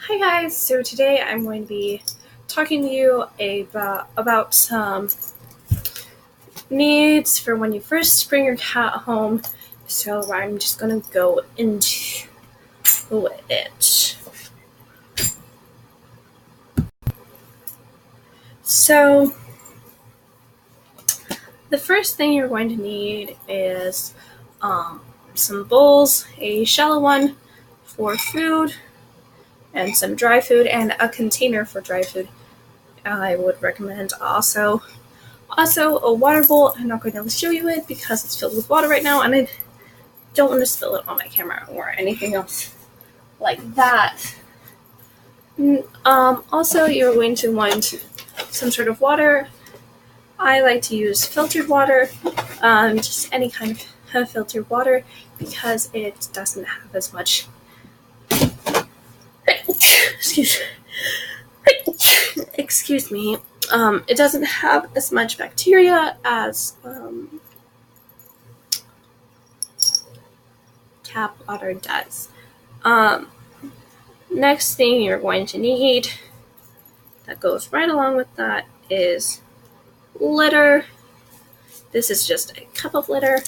Hi guys, so today I'm going to be talking to you about some needs for when you first bring your cat home. So I'm just going to go into it. So the first thing you're going to need is some bowls, a shallow one for food, and some dry food, and a container for dry food. I would recommend also a water bowl. I'm not going to show you it because it's filled with water right now, and I don't want to spill it on my camera or anything else like that. Also, you're going to want some sort of water. I like to use filtered water, just any kind of filtered water, because it doesn't have as much. Excuse me. It doesn't have as much bacteria as tap water does. Next thing you're going to need that goes right along with that is litter. This is just a cup of litter.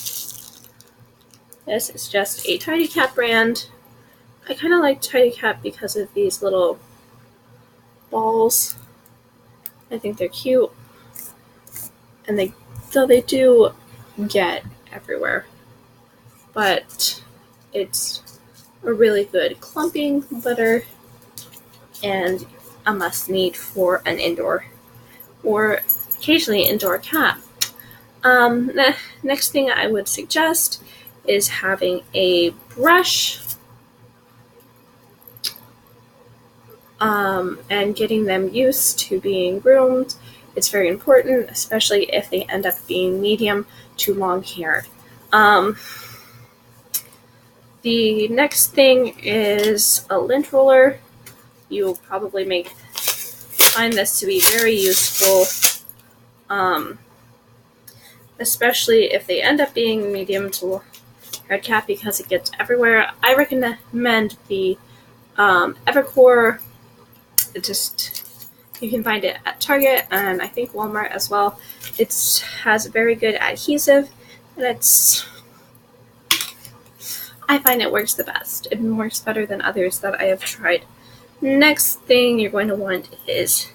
This is just a Tidy Cat brand. I kind of like Tidy Cat because of these little balls. I think they're cute. And they do get everywhere. But it's a really good clumping litter and a must need for an indoor or occasionally indoor cat. The next thing I would suggest is having a brush and getting them used to being groomed. It's very important, especially if they end up being medium to long haired. The next thing is a lint roller. You'll probably find this to be very useful, especially if they end up being medium to haired cat because it gets everywhere. I recommend the Evercore. You can find it at Target and I think Walmart as well. It has very good adhesive, and I find it works the best. It works better than others that I have tried. Next thing you're going to want is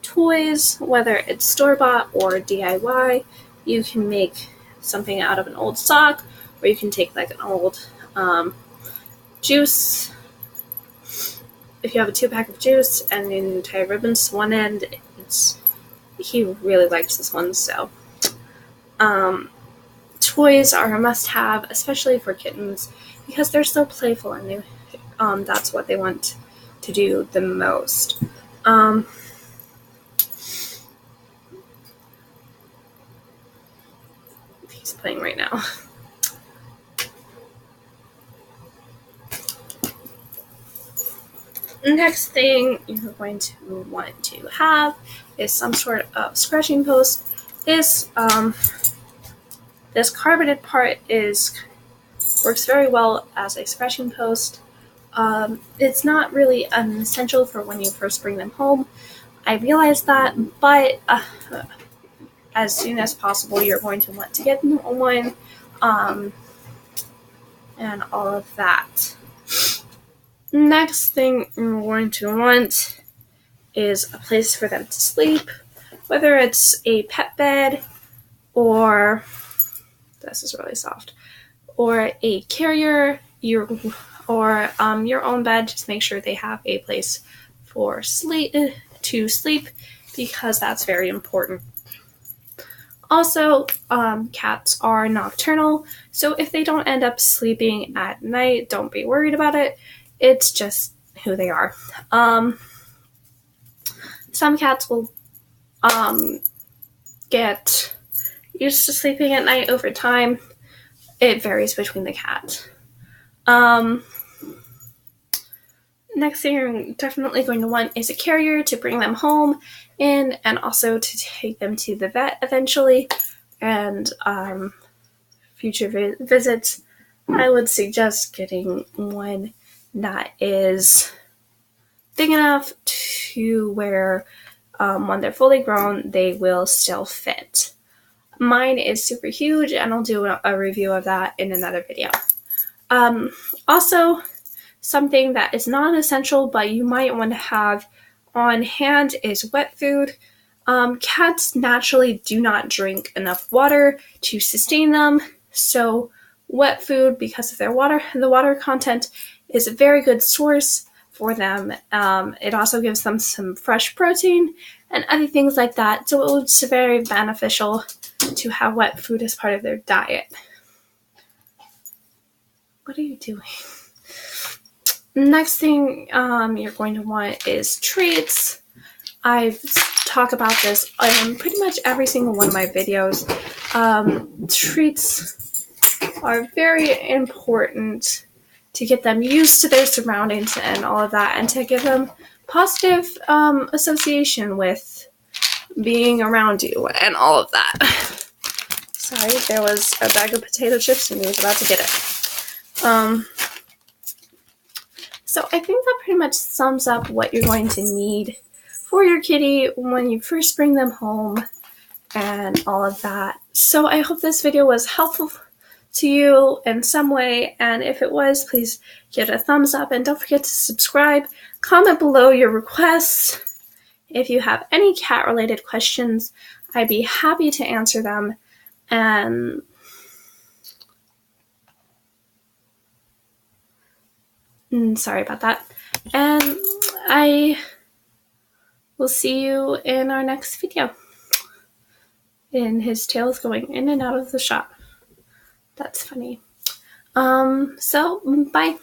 toys, whether it's store-bought or DIY. You can make something out of an old sock, or you can take like an old juice. If you have a 2-pack of juice and then tie ribbons to one end, he really likes this one. So toys are a must-have, especially for kittens, because they're so playful and that's what they want to do the most. He's playing right now. Next thing you're going to want to have is some sort of scratching post. This carpeted part works very well as a scratching post. It's not really an essential for when you first bring them home. I realize that, but as soon as possible, you're going to want to get one, and all of that. Next thing you're going to want is a place for them to sleep, whether it's a pet bed or this is really soft, or a carrier, or your own bed. Just make sure they have a place to sleep, because that's very important. Also, cats are nocturnal, so if they don't end up sleeping at night, don't be worried about it. It's just who they are. Some cats will get used to sleeping at night over time. It varies between the cat. Next thing you're definitely going to want is a carrier to bring them home in, and also to take them to the vet eventually. And future visits, I would suggest getting one that is big enough to where when they're fully grown, they will still fit. Mine is super huge, and I'll do a review of that in another video. Also, something that is non-essential, but you might want to have on hand is wet food. Cats naturally do not drink enough water to sustain them, so wet food, because of the water content, is a very good source for them. It also gives them some fresh protein and other things like that, so it's very beneficial to have wet food as part of their diet. What are you doing? Next thing you're going to want is treats. I've talked about this in pretty much every single one of my videos. Treats are very important to get them used to their surroundings and all of that, and to give them positive association with being around you and all of that. Sorry, there was a bag of potato chips and he was about to get it. So I think that pretty much sums up what you're going to need for your kitty when you first bring them home and all of that. So I hope this video was helpful to you in some way, and if it was, please give it a thumbs up, and don't forget to subscribe. Comment below your requests. If you have any cat related questions, I'd be happy to answer them. And sorry about that. And I will see you in our next video. And his tail is going in and out of the shot. That's funny. So, bye.